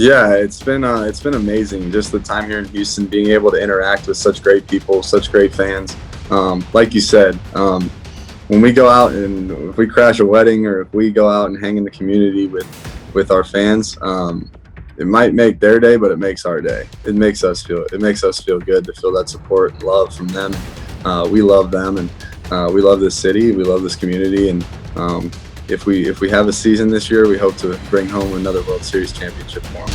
Yeah, it's been amazing. Just the time here in Houston, being able to interact with such great people, such great fans. Like you said, when we go out and if we crash a wedding or if we go out and hang in the community with our fans, it might make their day, but it makes our day. It makes us feel good to feel that support and love from them. We love them, and we love this city. We love this community, and if we have a season this year, we hope to bring home another World Series championship for them.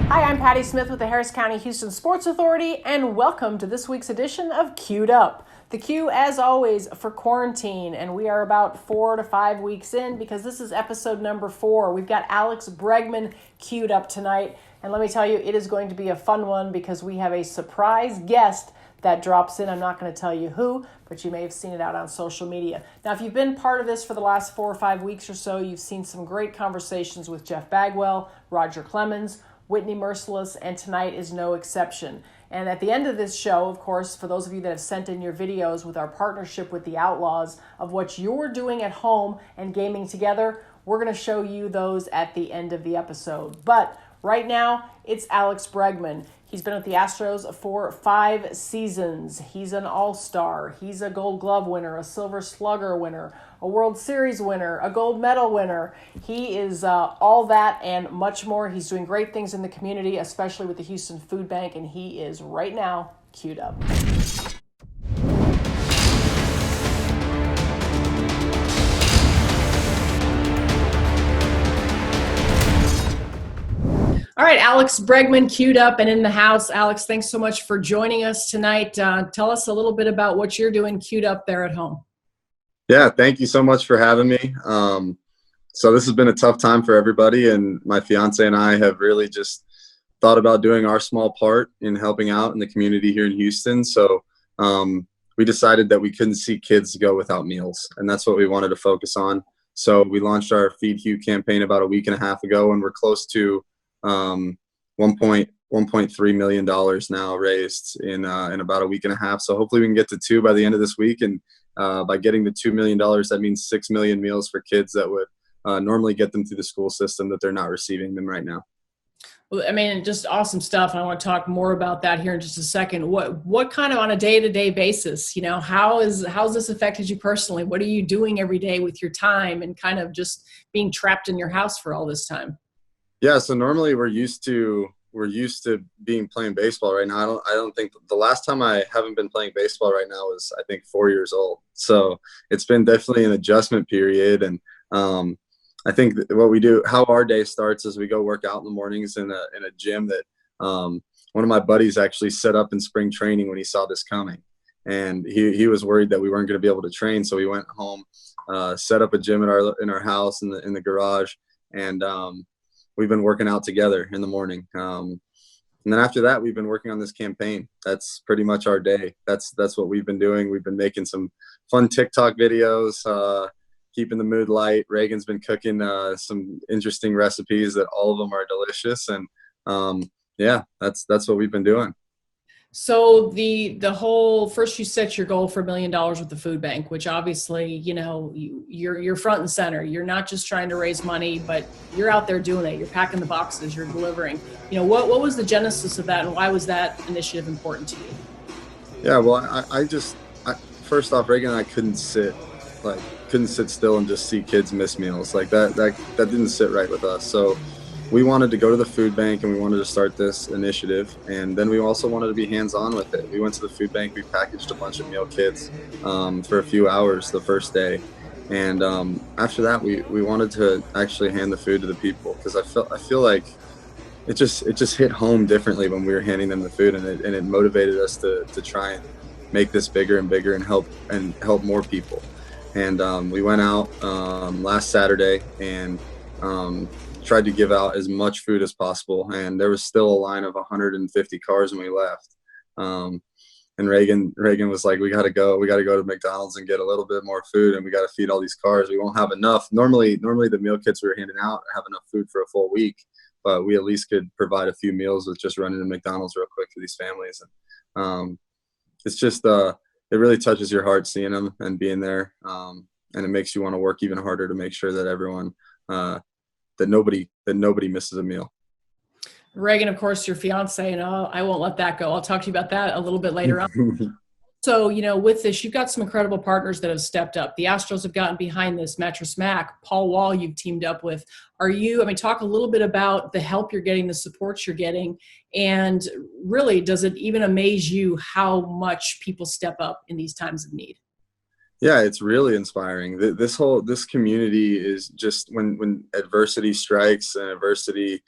Hi, I'm Patty Smith with the Harris County Houston Sports Authority, and welcome to this week's edition of Queued Up. The queue, as always, for quarantine, and we are about 4 to 5 weeks in because this is episode number 4. We've got Alex Bregman queued up tonight, and let me tell you, it is going to be a fun one because we have a surprise guest that drops in. I'm not going to tell you who, but you may have seen it out on social media. Now, if you've been part of this for the last 4 or 5 weeks or so, you've seen some great conversations with Jeff Bagwell, Roger Clemens, Whitney Merciless, and tonight is no exception. And at the end of this show, of course, for those of you that have sent in your videos with our partnership with the Outlaws of what you're doing at home and gaming together, we're going to show you those at the end of the episode. But right now, it's Alex Bregman. He's been with the Astros for 5 seasons. He's an all-star. He's a Gold Glove winner, a Silver Slugger winner, a World Series winner, a gold medal winner. He is all that and much more. He's doing great things in the community, especially with the Houston Food Bank, and he is right now queued up. All right, Alex Bregman queued up and in the house. Alex, thanks so much for joining us tonight. Tell us a little bit about what you're doing queued up there at home. Yeah, thank you so much for having me. So this has been a tough time for everybody, and my fiance and I have really just thought about doing our small part in helping out in the community here in Houston. So we decided that we couldn't see kids go without meals, and that's what we wanted to focus on. So we launched our Feed Hugh campaign about a week and a half ago, and we're close to $1.3 million now raised in about a week and a half. So hopefully we can get to 2 by the end of this week, and by getting to $2 million, that means 6 million meals for kids that would normally get them through the school system that they're not receiving them right now. Well, I mean, just awesome stuff. And I want to talk more about that here in just a second. What kind of on a day-to-day basis, how's this affected you personally? What are you doing every day with your time and kind of just being trapped in your house for all this time? Yeah, so normally we're used to playing baseball right now. I don't think the last time I haven't been playing baseball right now was, I think, 4 years old. So it's been definitely an adjustment period. And I think what we do, how our day starts, is we go work out in the mornings in a gym that one of my buddies actually set up in spring training when he saw this coming. And he was worried that we weren't going to be able to train. So we went home, set up a gym in our house in the garage, and we've been working out together in the morning. And then after that, we've been working on this campaign. That's pretty much our day. That's what we've been doing. We've been making some fun TikTok videos, keeping the mood light. Reagan's been cooking some interesting recipes that all of them are delicious. And yeah, that's what we've been doing. So the whole first, you set your goal for $1 million with the food bank, which obviously, you're front and center. You're not just trying to raise money, but you're out there doing it. You're packing the boxes, you're delivering. What was the genesis of that, and why was that initiative important to you? Yeah, well, I first off, Reagan and I couldn't sit still and just see kids miss meals. Like that didn't sit right with us. So we wanted to go to the food bank and we wanted to start this initiative. And then we also wanted to be hands-on with it. We went to the food bank, we packaged a bunch of meal kits for a few hours the first day. And after that, we wanted to actually hand the food to the people, because I feel like it just hit home differently when we were handing them the food, and it motivated us to try and make this bigger and bigger and help more people. And we went out last Saturday and tried to give out as much food as possible, and there was still a line of 150 cars when we left. And Reagan was like, we got to go to McDonald's and get a little bit more food, and we got to feed all these cars. We won't have enough. Normally the meal kits we were handing out have enough food for a full week, but we at least could provide a few meals with just running to McDonald's real quick for these families. And it's just it really touches your heart seeing them and being there, and it makes you want to work even harder to make sure that everyone that nobody misses a meal. Reagan, of course, your fiance, and I won't let that go. I'll talk to you about that a little bit later on. So, with this, you've got some incredible partners that have stepped up. The Astros have gotten behind this. Mattress Mac, Paul Wall, you've teamed up with. Talk a little bit about the help you're getting, the support you're getting, and really, does it even amaze you how much people step up in these times of need? Yeah, it's really inspiring. This community is just when adversity strikes and adversity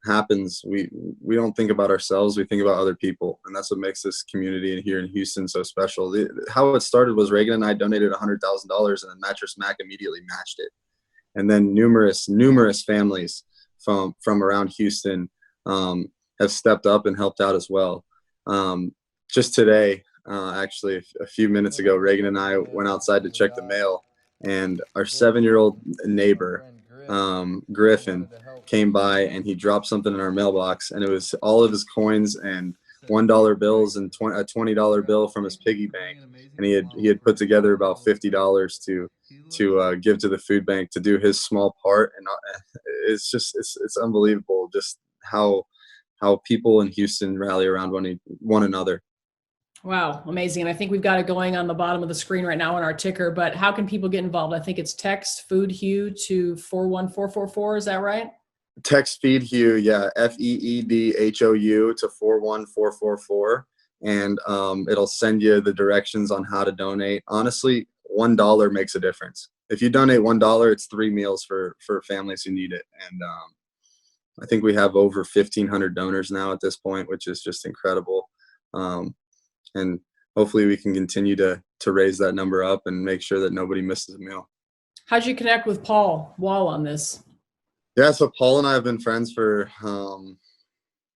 happens, we don't think about ourselves. We think about other people, and that's what makes this community here in Houston so special. How it started was Reagan and I donated $100,000, and then Mattress Mac immediately matched it, and then numerous families from around Houston have stepped up and helped out as well. Just today. Actually, a few minutes ago, Reagan and I went outside to check the mail, and our 7-year-old neighbor, Griffin, came by and he dropped something in our mailbox, and it was all of his coins and $1 bills and a $20 bill from his piggy bank, and he had put together about $50 to give to the food bank to do his small part, and it's unbelievable just how people in Houston rally around one another. Wow, amazing. And I think we've got it going on the bottom of the screen right now on our ticker, but how can people get involved? I think it's text Food Hue to 41444. Is that right? Text Feed Hue, yeah, FEEDHOU to 41444. And it'll send you the directions on how to donate. Honestly, $1 makes a difference. If you donate $1, it's 3 meals for families who need it. And I think we have over 1,500 donors now at this point, which is just incredible. And hopefully we can continue to raise that number up and make sure that nobody misses a meal. How'd you connect with Paul Wall on this? Yeah, so Paul and I have been friends for, I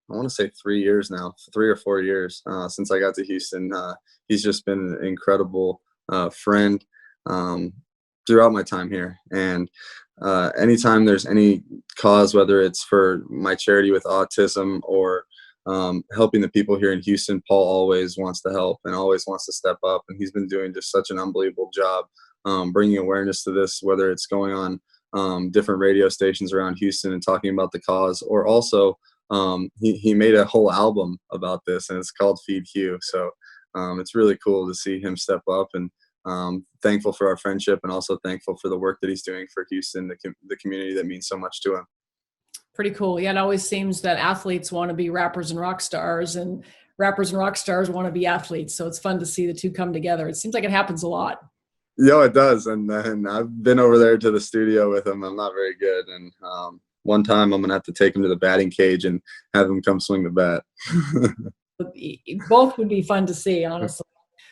want to say 3 years now, 3 or 4 years since I got to Houston. He's just been an incredible friend throughout my time here. And anytime there's any cause, whether it's for my charity with autism or helping the people here in Houston, Paul always wants to help and always wants to step up. And he's been doing just such an unbelievable job bringing awareness to this, whether it's going on different radio stations around Houston and talking about the cause, or also he made a whole album about this, and it's called Feed Hue. So it's really cool to see him step up, and thankful for our friendship, and also thankful for the work that he's doing for Houston, the community that means so much to him. Pretty cool. Yeah, it always seems that athletes want to be rappers and rock stars, and rappers and rock stars want to be athletes. So it's fun to see the two come together. It seems like it happens a lot. Yeah, it does. And I've been over there to the studio with him. I'm not very good. And one time I'm going to have to take him to the batting cage and have him come swing the bat. Both would be fun to see, honestly.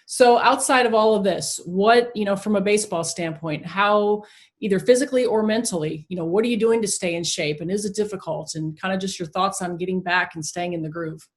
So outside of all of this, what, from a baseball standpoint, how either physically or mentally, what are you doing to stay in shape, and is it difficult, and kind of just your thoughts on getting back and staying in the groove?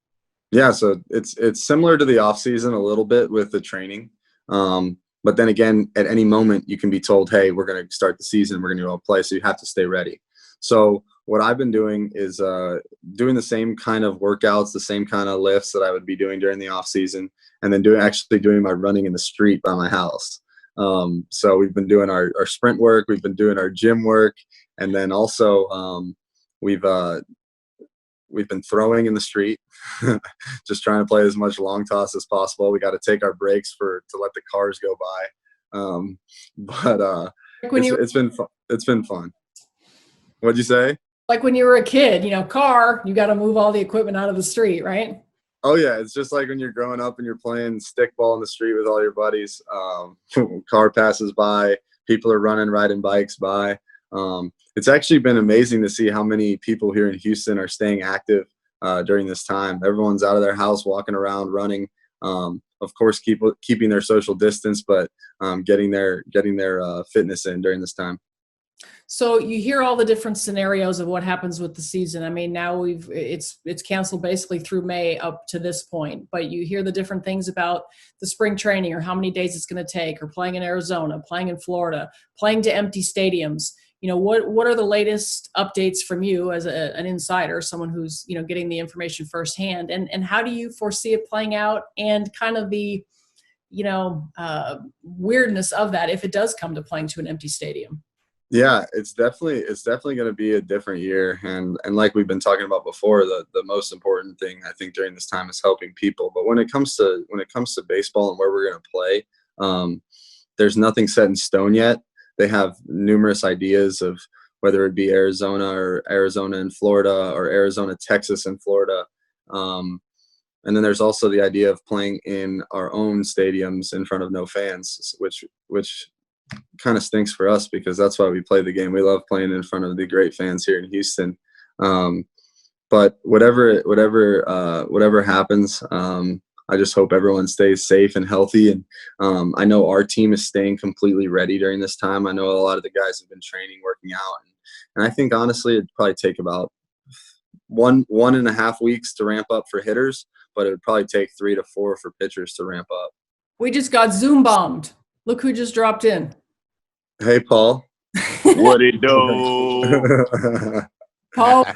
Yeah. So it's similar to the off season a little bit with the training. But then again, at any moment you can be told, hey, we're going to start the season, we're going to go play. So you have to stay ready. So what I've been doing is doing the same kind of workouts, the same kind of lifts that I would be doing during the off season, and then doing my running in the street by my house. So we've been doing our sprint work, we've been doing our gym work, and then also we've been throwing in the street, just trying to play as much long toss as possible. We got to take our breaks to let the cars go by. But it's been fun. What'd you say? Like when you were a kid, you got to move all the equipment out of the street, right? Oh yeah, it's just like when you're growing up and you're playing stickball in the street with all your buddies. Car passes by, people are riding bikes by. It's actually been amazing to see how many people here in Houston are staying active during this time. Everyone's out of their house, walking around, running. Of course, keeping their social distance, but getting their fitness in during this time. So you hear all the different scenarios of what happens with the season. I mean, now it's canceled basically through May up to this point, but you hear the different things about the spring training, or how many days it's going to take, or playing in Arizona, playing in Florida, playing to empty stadiums. what are the latest updates from you as an insider, someone who's, getting the information firsthand, and how do you foresee it playing out, and kind of the, weirdness of that if it does come to playing to an empty stadium? Yeah, it's definitely going to be a different year, and like we've been talking about before, the most important thing I think during this time is helping people. But when it comes to baseball and where we're going to play, there's nothing set in stone yet. They have numerous ideas of whether it be Arizona and Florida, or Arizona, Texas, and Florida. And then there's also the idea of playing in our own stadiums in front of no fans, which kind of stinks for us because that's why we play the game. We love playing in front of the great fans here in Houston. But whatever happens, I just hope everyone stays safe and healthy. And I know our team is staying completely ready during this time. I know a lot of the guys have been training, working out, and I think honestly it'd probably take about 1.5 weeks to ramp up for hitters, but it would probably take 3 to 4 for pitchers to ramp up. We just got Zoom bombed. Look who just dropped in. Hey, Paul. What it do? Paul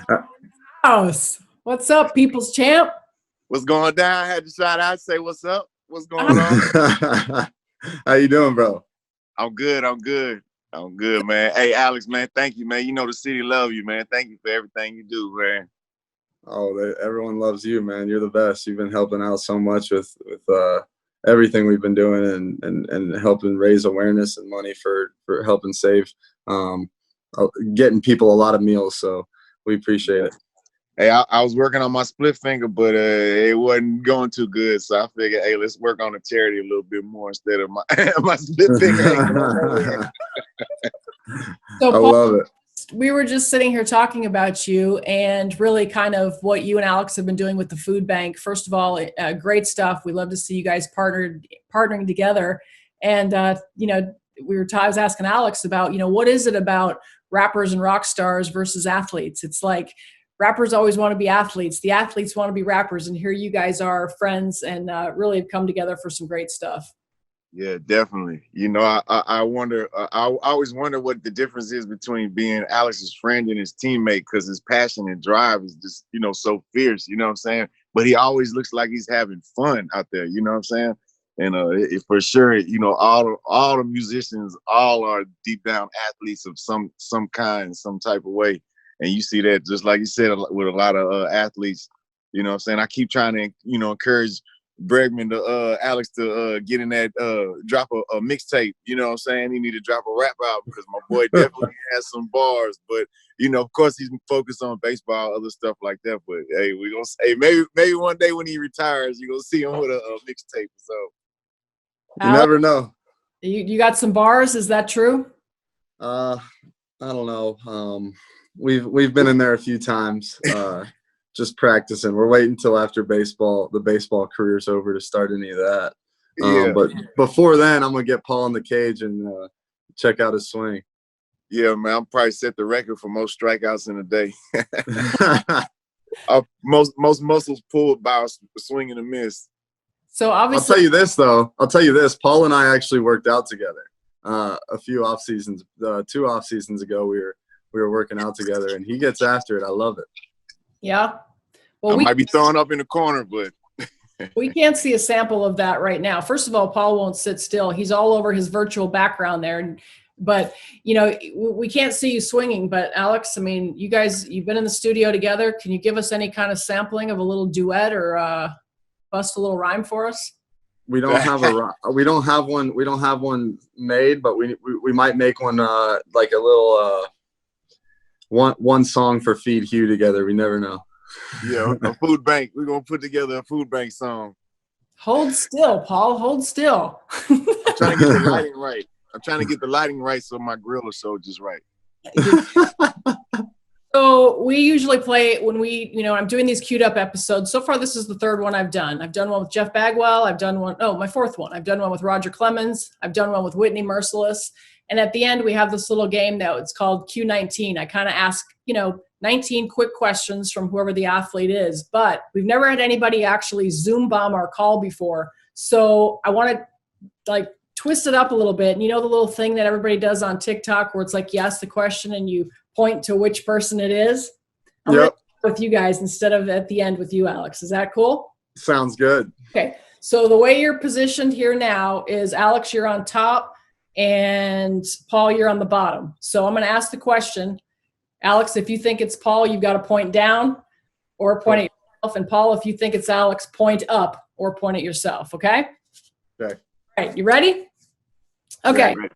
House. What's up, people's champ? What's going down? I had to shout out, say what's up. What's going on? How you doing, bro? I'm good, man. Hey, Alex, man, thank you, man. You know the city love you, man. Thank you for everything you do, man. Oh, everyone loves you, man. You're the best. You've been helping out so much with everything we've been doing, and helping raise awareness and money for helping save, getting people a lot of meals. So we appreciate it. Hey, I was working on my split finger, but it wasn't going too good. So I figured, hey, let's work on the charity a little bit more instead of my split finger. So I Paul, love it. we were just sitting here talking about you and really kind of what you and Alex have been doing with the food bank. First of all, great stuff. We love to see you guys partnering together. And, I was asking Alex about, what is it about rappers and rock stars versus athletes? It's like rappers always want to be athletes. The athletes want to be rappers. And here you guys are friends and really have come together for some great stuff. Yeah, definitely. I wonder, I always wonder what the difference is between being Alex's friend and his teammate, because his passion and drive is just, so fierce, you know what I'm saying? But he always looks like he's having fun out there, you know what I'm saying? And for sure, all the musicians, all are deep down athletes of some kind, some type of way. And you see that, just like you said, with a lot of athletes, you know what I'm saying? I keep trying to, encourage Bregman to Alex to get in that drop a mixtape, you know what I'm saying? He need to drop a rap out because my boy definitely has some bars. But of course he's focused on baseball, other stuff like that. But hey, we gonna say maybe one day when he retires, you're gonna see him with a mixtape. So you never know. You got some bars, is that true? I don't know. We've been in there a few times. Just practicing. We're waiting until after the baseball career's over to start any of that. Yeah. But before then, I'm gonna get Paul in the cage and check out his swing. Yeah, man, I'll probably set the record for most strikeouts in a day. Most muscles pulled by a swing and a miss. So obviously, I'll tell you this. Paul and I actually worked out together a few off seasons. 2 off seasons ago, we were working out together, and he gets after it. I love it. Yeah. Well, I might be throwing up in the corner, but we can't see a sample of that right now. First of all, Paul won't sit still. He's all over his virtual background there. But, we can't see you swinging. But Alex, I mean, you guys, you've been in the studio together. Can you give us any kind of sampling of a little duet or bust a little rhyme for us? We don't have one made, but we might make one like a little one song for Feed Hugh together. We never know. Yeah, a food bank. We're gonna put together a food bank song. Hold still, Paul. Hold still. I'm trying to get the lighting right. So my grill will show just right. So we usually play when I'm doing these queued up episodes. So far, this is the 3rd one I've done. I've done one with Jeff Bagwell. I've done one. Oh, my 4th one. I've done one with Roger Clemens. I've done one with Whitney Merciless. And at the end, we have this little game that it's called Q19. I kind of ask, 19 quick questions from whoever the athlete is. But we've never had anybody actually Zoom bomb our call before. So I want to twist it up a little bit. And you know the little thing that everybody does on TikTok where it's like you ask the question and you point to which person it is? I'm going to with you guys instead of at the end with you, Alex. Is that cool? Sounds good. Okay. So the way you're positioned here now is, Alex, you're on top, and Paul, you're on the bottom. So I'm going to ask the question. Alex, if you think it's Paul, you've got to point down or point at yourself. And Paul, if you think it's Alex, point up or point at yourself. Okay? Okay. All right. You ready? Okay. Yeah,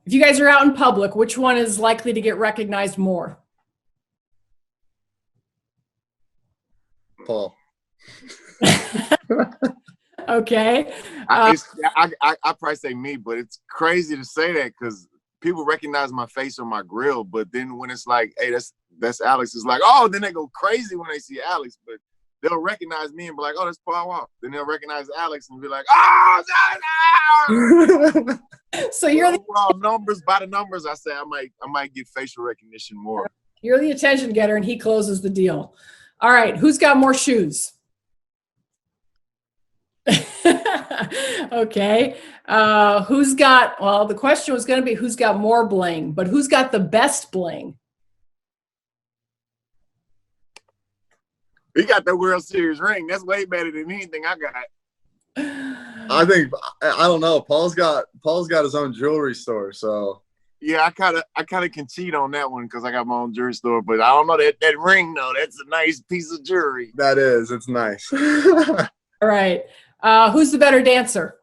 If you guys are out in public, which one is likely to get recognized more? Paul. Okay. I probably say me, but it's crazy to say that because people recognize my face on my grill, but then when it's like, hey, that's Alex, it's like, oh, then they go crazy when they see Alex, but they'll recognize me and be like, oh, that's Paul Wall. Then they'll recognize Alex and be like, oh, no. So you're numbers by the numbers. I say I might get facial recognition more. You're the attention getter, and he closes the deal. All right, who's got more shoes? Okay. Who's got, well, the question was going to be who's got more bling, but who's got the best bling? He got the World Series ring. That's way better than anything I got. I don't know. Paul's got his own jewelry store, so yeah, I kind of can cheat on that one because I got my own jewelry store. But I don't know that ring though. That's a nice piece of jewelry. That is, it's nice. All right, who's the better dancer?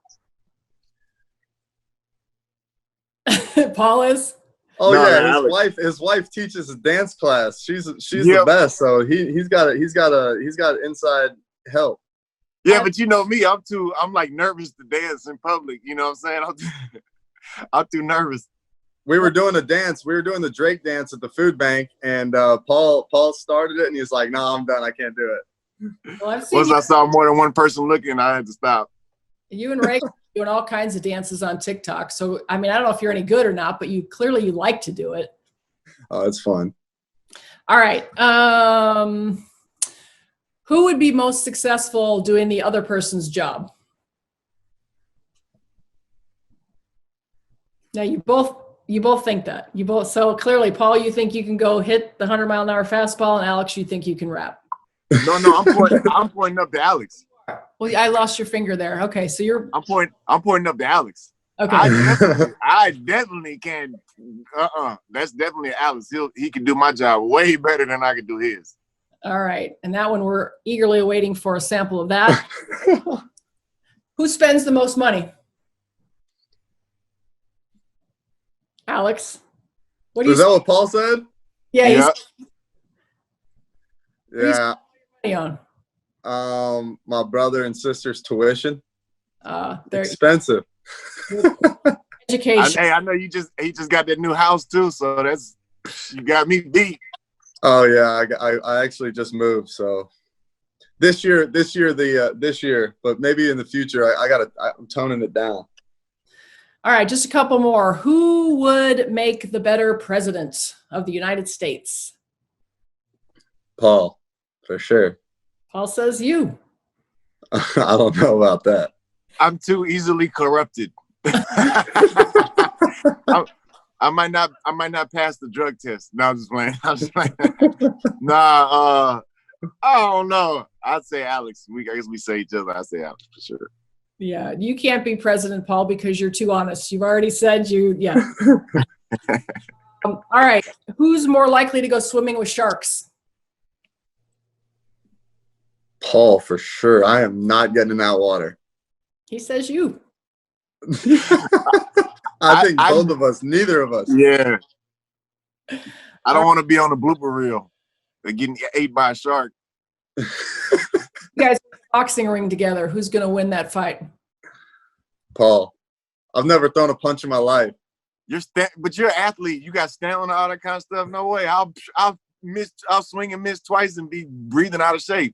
Paul is. Oh no, yeah, Alex. his wife teaches a dance class. She's the best. So he's got inside help. Yeah, but you know me, I'm like nervous to dance in public. You know what I'm saying? I'm too nervous. We were doing a dance. We were doing the Drake dance at the food bank, and Paul started it, and he's like, "No, I'm done. I can't do it." Well, I've seen Once I saw more than one person looking, I had to stop. You and Ray doing all kinds of dances on TikTok. So, I mean, I don't know if you're any good or not, but you like to do it. Oh, it's fun. All right. Who would be most successful doing the other person's job? Now, you both think that. So clearly, Paul, you think you can go hit the 100-mile-an-hour fastball, and Alex, you think you can rap. No, I'm pointing up to Alex. Well, I lost your finger there. Okay, so I'm pointing up to Alex. Okay. I definitely can. That's definitely Alex. He can do my job way better than I can do his. All right, and that one we're eagerly waiting for a sample of that. Who spends the most money? Alex. Is that what Paul said? Yeah. Yeah. On? My brother and sister's tuition. They're expensive. Education. I know he just got that new house too, so you got me beat. Oh yeah, I actually just moved, so this year, but maybe in the future, I'm toning it down. All right, just a couple more. Who would make the better president of the United States? Paul, for sure. Paul says you. I don't know about that. I'm too easily corrupted. I might not pass the drug test. No, I'm just playing. Nah, I don't know. I'd say Alex. I guess we say each other. I'd say Alex for sure. Yeah, you can't be president, Paul, because you're too honest. You've already said yeah. All right, who's more likely to go swimming with sharks? Paul, for sure. I am not getting in that water. He says you. I think both of us, neither of us. Yeah. I don't want to be on the blooper reel. They're getting ate by a shark. You guys boxing ring together. Who's going to win that fight? Paul. I've never thrown a punch in my life. But you're an athlete. You got stamina, all that kind of stuff. No way. I'll swing and miss twice and be breathing out of shape.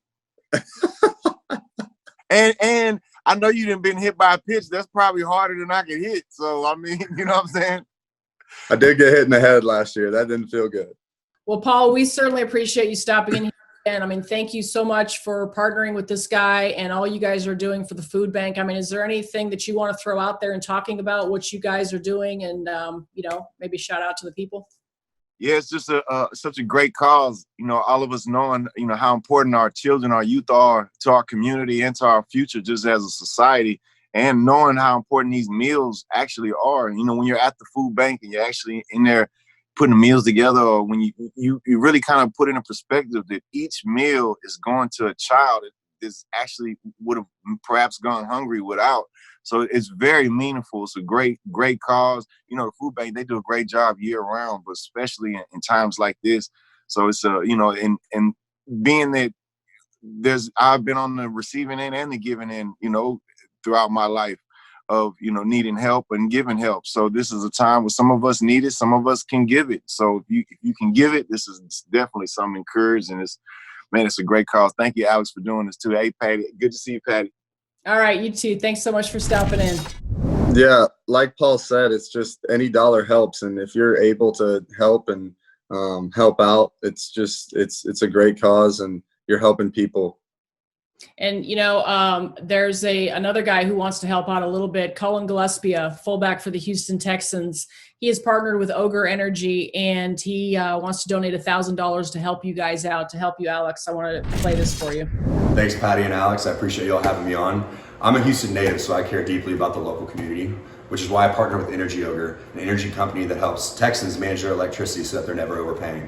and I know you done been hit by a pitch. That's probably harder than I can hit. So, I mean, you know what I'm saying? I did get hit in the head last year. That didn't feel good. Well, Paul, we certainly appreciate you stopping in here And I mean, thank you so much for partnering with this guy and all you guys are doing for the food bank. I mean, is there anything that you want to throw out there and talking about what you guys are doing and, maybe shout out to the people? Yeah, it's just such a great cause. All of us knowing, how important our children, our youth are to our community and to our future just as a society, and knowing how important these meals actually are. When you're at the food bank and you're actually in there putting meals together, or when you really kind of put in a perspective that each meal is going to a child that is actually would have perhaps gone hungry without. So it's very meaningful. It's a great cause. The food bank, they do a great job year round, but especially in times like this. So it's and being that I've been on the receiving end and the giving end, throughout my life of, needing help and giving help. So this is a time where some of us need it, some of us can give it. So if you can give it, this is definitely something encouraged, and it's a great cause. Thank you, Alex, for doing this too. Hey, Patty, good to see you, Patty. All right, you too. Thanks so much for stopping in. Yeah, like Paul said, it's just any dollar helps, and if you're able to help and help out, it's a great cause, and you're helping people. And there's another guy who wants to help out a little bit, Colin Gillespie, fullback for the Houston Texans. He has partnered with Ogre Energy, and he wants to donate $1,000 to help you guys out, to help you, Alex. I want to play this for you. Thanks, Patty and Alex. I appreciate y'all having me on. I'm a Houston native, so I care deeply about the local community, which is why I partner with Energy Ogre, an energy company that helps Texans manage their electricity so that they're never overpaying.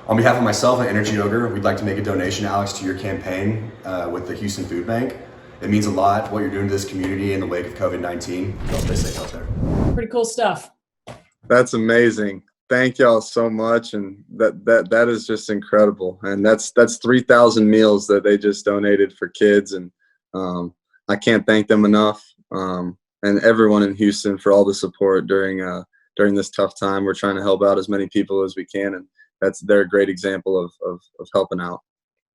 On behalf of myself and Energy Ogre, we'd like to make a donation, Alex, to your campaign with the Houston Food Bank. It means a lot what you're doing to this community in the wake of COVID-19. Y'all stay safe out there. Pretty cool stuff. That's amazing. Thank y'all so much, and that is just incredible. And that's 3,000 meals that they just donated for kids, and I can't thank them enough. And everyone in Houston for all the support during this tough time. We're trying to help out as many people as we can, and they're a great example of helping out.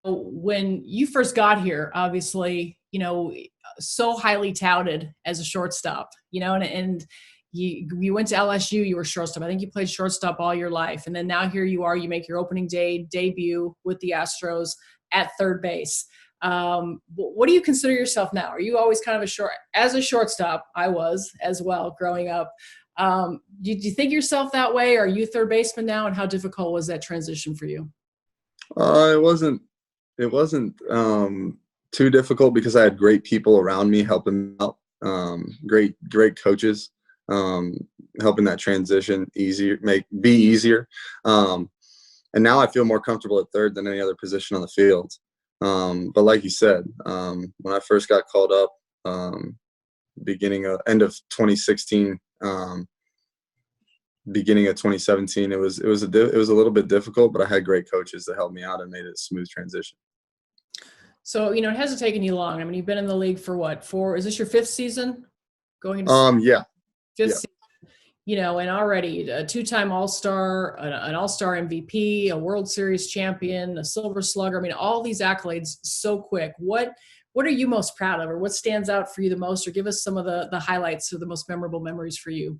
When you first got here, obviously, so highly touted as a shortstop, and you went to LSU, you were shortstop. I think you played shortstop all your life. And then now here you are, you make your opening day debut with the Astros at third base. What do you consider yourself now? Are you always kind of as a shortstop? I was as well growing up. Do you think yourself that way? Are you third baseman now? And how difficult was that transition for you? It wasn't too difficult because I had great people around me helping out. Great coaches. Helping that transition be easier. And now I feel more comfortable at third than any other position on the field. But like you said, when I first got called up, end of 2016, beginning of 2017, it was a little bit difficult, but I had great coaches that helped me out and made it a smooth transition. So, it hasn't taken you long. I mean, you've been in the league for what, is this your fifth season? Going into yeah. Fifth season, and already a two-time All-Star, an All-Star MVP, a World Series champion, a Silver Slugger. I mean, all these accolades so quick. What are you most proud of, or what stands out for you the most, or give us some of the highlights or the most memorable memories for you?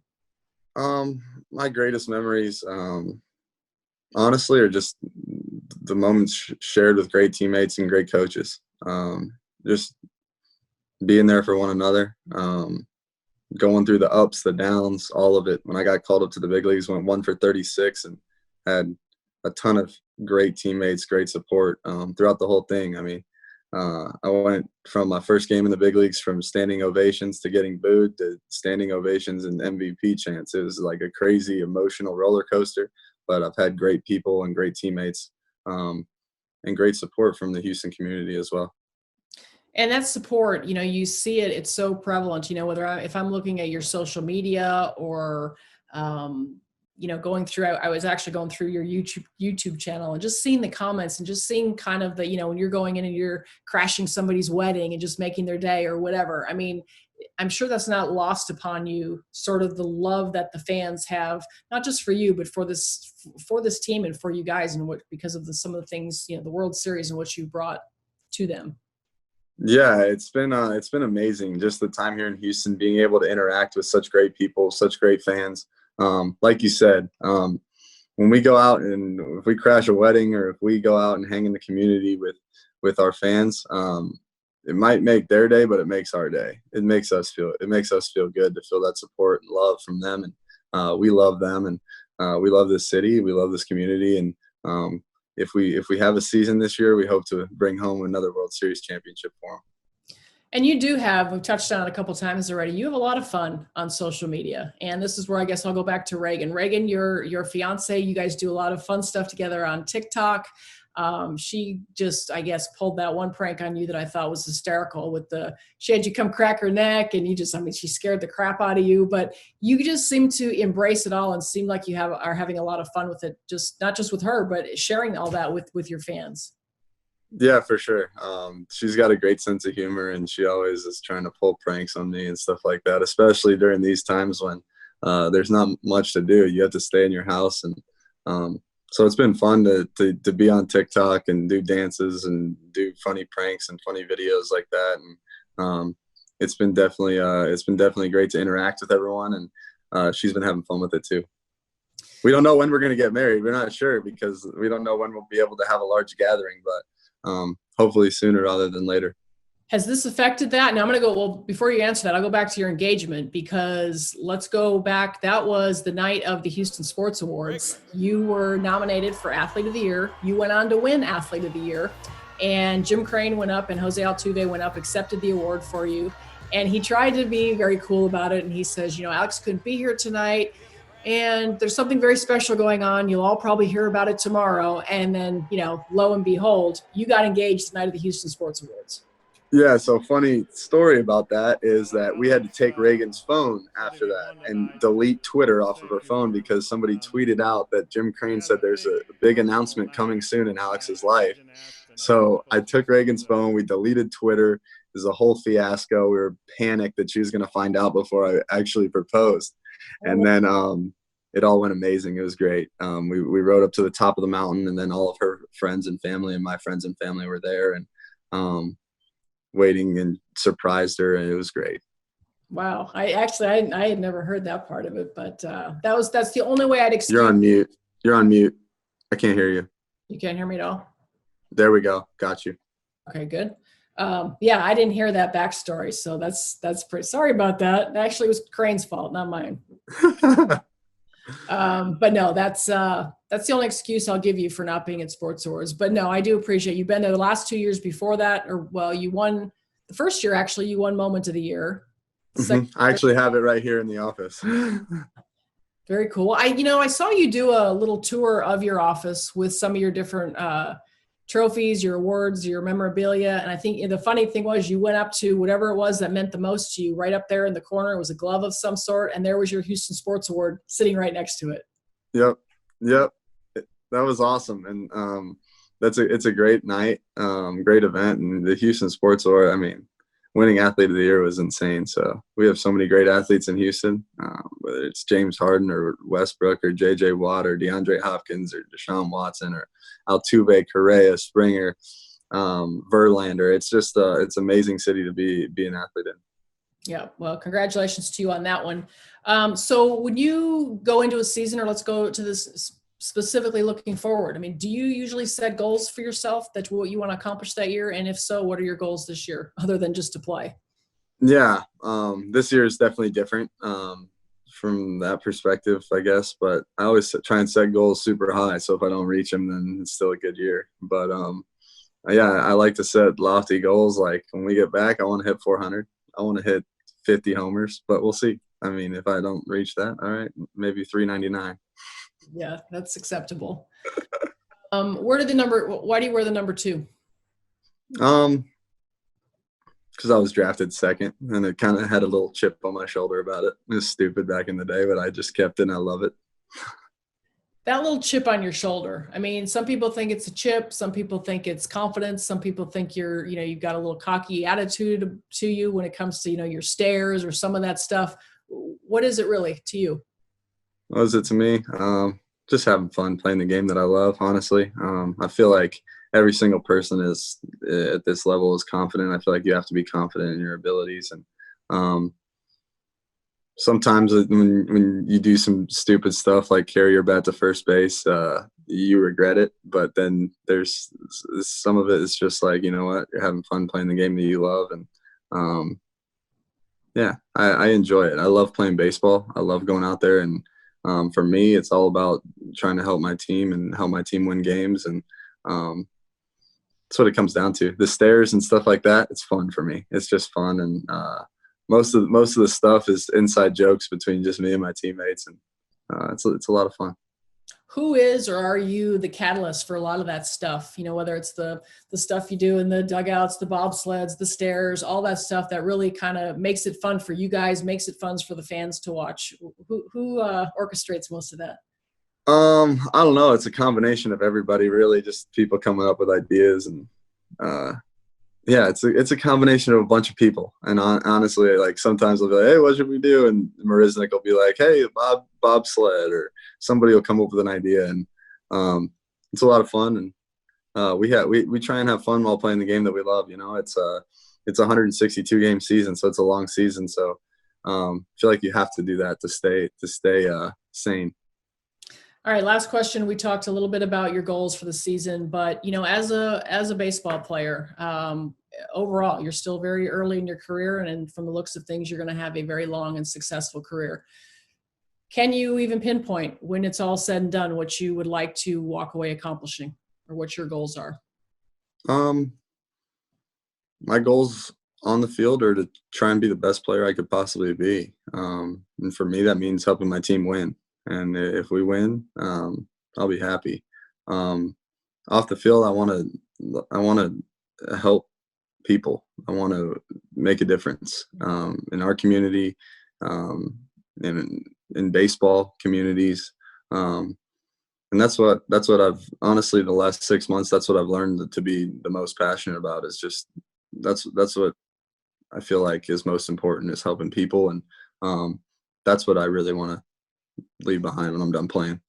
My greatest memories, honestly, are just the moments shared with great teammates and great coaches. Just being there for one another. Going through the ups, the downs, all of it. When I got called up to the big leagues, went 1 for 36 and had a ton of great teammates, great support throughout the whole thing. I mean, I went from my first game in the big leagues from standing ovations to getting booed to standing ovations and MVP chants. It was like a crazy emotional roller coaster, but I've had great people and great teammates and great support from the Houston community as well. And that support, you see it, it's so prevalent, if I'm looking at your social media or, going through, I was actually going through your YouTube channel and just seeing the comments and just seeing kind of the, when you're going in and you're crashing somebody's wedding and just making their day or whatever. I mean, I'm sure that's not lost upon you, sort of the love that the fans have, not just for you, but for this team and for you guys, and because of some of the things, the World Series and what you brought to them. Yeah, it's been amazing. Just the time here in Houston, being able to interact with such great people, such great fans. Like you said, when we go out and if we crash a wedding or if we go out and hang in the community with our fans, it might make their day, but it makes our day. It makes us feel good to feel that support and love from them. And we love them, and we love this city. We love this community. And if we have a season this year, we hope to bring home another World Series championship for them. And you do have, we've touched on it a couple of times already, you have a lot of fun on social media. And this is where I guess I'll go back to Reagan. Reagan, your fiance, you guys do a lot of fun stuff together on TikTok. She just, I guess, pulled that one prank on you that I thought was hysterical with she had you come crack her neck and she scared the crap out of you, but you just seem to embrace it all and seem like you are having a lot of fun with it, just not just with her, but sharing all that with your fans. Yeah, for sure. She's got a great sense of humor, and she always is trying to pull pranks on me and stuff like that, especially during these times when there's not much to do. You have to stay in your house. And so it's been fun to be on TikTok and do dances and do funny pranks and funny videos like that. And it's been definitely great to interact with everyone. And she's been having fun with it too. We don't know when we're going to get married. We're not sure because we don't know when we'll be able to have a large gathering, but hopefully sooner rather than later. Has this affected that? Now I'm going to go, well, before you answer that, I'll go back to your engagement, because let's go back. That was the night of the Houston Sports Awards. You were nominated for Athlete of the Year. You went on to win Athlete of the Year, and Jim Crane went up and Jose Altuve went up, accepted the award for you. And he tried to be very cool about it. And he says, Alex couldn't be here tonight, and there's something very special going on. You'll all probably hear about it tomorrow. And then, lo and behold, you got engaged the night of the Houston Sports Awards. Yeah, so funny story about that is that we had to take Reagan's phone after that and delete Twitter off of her phone because somebody tweeted out that Jim Crane said there's a big announcement coming soon in Alex's life. So I took Reagan's phone, we deleted Twitter. It was a whole fiasco. We were panicked that she was going to find out before I actually proposed. And then it all went amazing. It was great. We rode up to the top of the mountain, and then all of her friends and family and my friends and family were there and waiting and surprised her, and it was great. Wow. I had never heard that part of it, but that's the only way I'd expect. You're on mute. I can't hear you. You can't hear me at all? There we go. Got you. Okay, good. Yeah, I didn't hear that backstory, so that's pretty. Sorry about that. Actually, it was Crane's fault, not mine. But no, that's the only excuse I'll give you for not being at Sports Awards. But no, I do appreciate you've been there the last 2 years before that, you won the first year. Actually, you won Moment of the Year. I actually have it right here in the office. Very cool. I saw you do a little tour of your office with some of your different trophies, your awards, your memorabilia. And I think the funny thing was you went up to whatever it was that meant the most to you. Right up there in the corner, it was a glove of some sort, and there was your Houston Sports Award sitting right next to it. Yep. That was awesome. And it's a great night, great event. And the Houston Sports Award, winning Athlete of the Year was insane. So we have so many great athletes in Houston, whether it's James Harden or Westbrook or J.J. Watt or DeAndre Hopkins or Deshaun Watson or Altuve, Correa, Springer, Verlander. It's just it's an amazing city to be an athlete in. Yeah, well, congratulations to you on that one. So when you go into a season, or let's go to this specifically looking forward, do you usually set goals for yourself that's what you want to accomplish that year? And if so, what are your goals this year other than just to play? Yeah, this year is definitely different from that perspective, I guess. But I always try and set goals super high. So if I don't reach them, then it's still a good year. But yeah, I like to set lofty goals. Like when we get back, I want to hit 400. I want to hit 50 homers, but we'll see. If I don't reach that, all right, maybe 399. Yeah, that's acceptable. Why do you wear the number 2? Because I was drafted second, and it kind of had a little chip on my shoulder about it. It was stupid back in the day, but I just kept it, and I love it. That little chip on your shoulder. Some people think it's a chip. Some people think it's confidence. Some people think you've got a little cocky attitude to you when it comes to, your stares or some of that stuff. What is it really to you? What is it to me? Just having fun playing the game that I love, honestly. I feel like every single person is at this level is confident. I feel like you have to be confident in your abilities. And sometimes when you do some stupid stuff like carry your bat to first base, you regret it. But then there's some of it is just like, you know what, you're having fun playing the game that you love. And yeah, I enjoy it. I love playing baseball. I love going out there. And for me, it's all about trying to help my team and help my team win games. And that's what it comes down to. The stairs and stuff like that, it's fun for me. It's just fun. And most of the stuff is inside jokes between just me and my teammates, and it's a lot of fun. Who is or are you the catalyst for a lot of that stuff? You know, whether it's the stuff you do in the dugouts, the bobsleds, the stairs, all that stuff that really kind of makes it fun for you guys, makes it fun for the fans to watch. Who orchestrates most of that? I don't know. It's a combination of everybody, really. Just people coming up with ideas, and yeah, it's a combination of a bunch of people. And honestly, like sometimes I'll be like, "Hey, what should we do?" And Marisnik will be like, "Hey, bobsled," or somebody will come up with an idea, and it's a lot of fun. And we try and have fun while playing the game that we love. You know, it's a 162 game season, so it's a long season. So I feel like you have to do that to stay sane. All right, last question. We talked a little bit about your goals for the season, but you know, as a baseball player, overall, you're still very early in your career, and from the looks of things, you're going to have a very long and successful career. Can you even pinpoint, when it's all said and done, what you would like to walk away accomplishing, or what your goals are? My goals on the field are to try and be the best player I could possibly be, and for me, that means helping my team win. And if we win, I'll be happy. Off the field, I want to help people. I want to make a difference in our community, in baseball communities, and that's what I've honestly, the last 6 months, that's what I've learned to be the most passionate about. Is just that's what I feel like is most important, is helping people, and that's what I really want to leave behind when I'm done playing.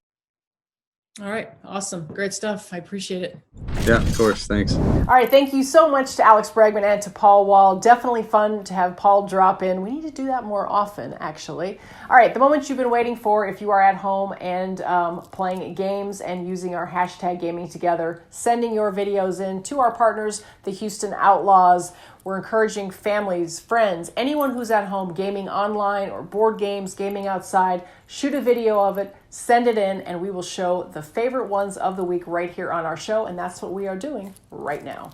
All right. Awesome. Great stuff. I appreciate it. Yeah, of course. Thanks. All right. Thank you so much to Alex Bregman and to Paul Wall. Definitely fun to have Paul drop in. We need to do that more often, actually. All right. The moment you've been waiting for, if you are at home and playing games and using our hashtag Gaming Together, sending your videos in to our partners, the Houston Outlaws. We're encouraging families, friends, anyone who's at home gaming online or board games, gaming outside, shoot a video of it, send it in, and we will show the favorite ones of the week right here on our show, and that's what we are doing right now.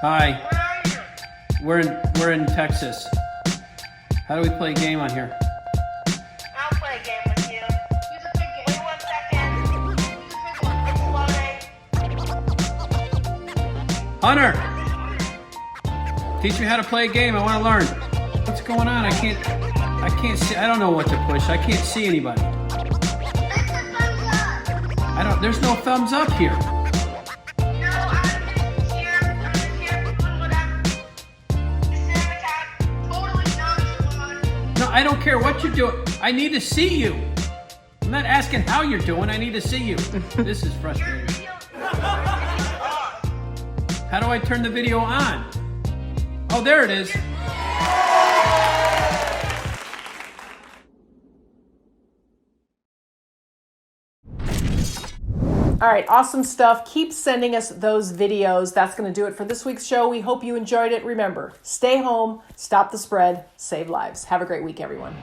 Hi. We're in Texas. How do we play a game on here? I'll play a game with you. Wait 1 second. Hunter! Teach me how to play a game. I want to learn. What's going on? I can't see. I don't know what to push. I can't see anybody. There's no thumbs up here. No, I'm here. Totally nonchalant. No, I don't care what you're doing. I need to see you. I'm not asking how you're doing. I need to see you. This is frustrating. How do I turn the video on? Oh, there it is. All right, awesome stuff. Keep sending us those videos. That's going to do it for this week's show. We hope you enjoyed it. Remember, stay home, stop the spread, save lives. Have a great week, everyone.